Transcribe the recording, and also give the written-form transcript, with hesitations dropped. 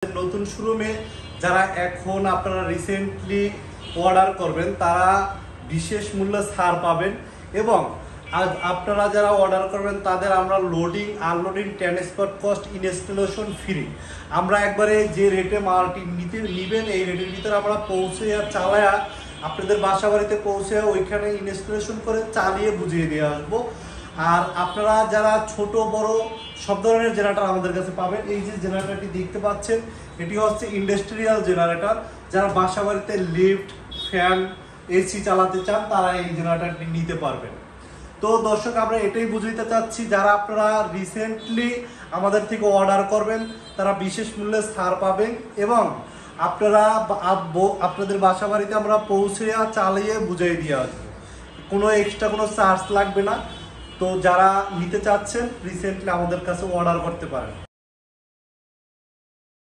নতুন শোরুমে যারা এখন আপনারা রিসেন্টলি অর্ডার করবেন তারা বিশেষ মূল্য ছাড় পাবেন এবং আপনারা যারা অর্ডার করবেন তাদের আমরা loading unloading transport cost installation free. আমরা একবারে যে রেটে মালটি নেবেন এই রেটের ভিতরে আমরা পৌঁছে চালায়া আপনাদের বাসা বাড়িতে পৌঁছে ওইখানে ইনস্টলেশন করে চালিয়ে বুঝিয়ে দিয়ে আসবো। আর আপনারা যারা ছোট বড় সব ধরনের জেনারেটর আমাদের কাছে পাবেন। এই যে জেনারেটরটি দেখতে পাচ্ছেন এটি হচ্ছে ইন্ডাস্ট্রিয়াল জেনারেটর। যারা বাসা বাড়িতে লিফট ফ্যান এসি চালাতে চান তারা এই জেনারেটরটি নিতে পারবেন। তো দর্শক আমরা এটাই বুঝাইতে চাচ্ছি, যারা আপনারা রিসেন্টলি আমাদের থেকে অর্ডার করবেন তারা বিশেষ মূল্যে ছাড় পাবেন এবং আপনারা আপনাদের বাসা বাড়িতে আমরা পৌঁছে চালিয়ে বুঝিয়ে দিয়ে আসবো। কোনো এক্সট্রা কোনো চার্জ লাগবে না। তো যারা নিতে চাচ্ছেন রিসেন্টলি আমাদের কাছে অর্ডার করতে পারেন।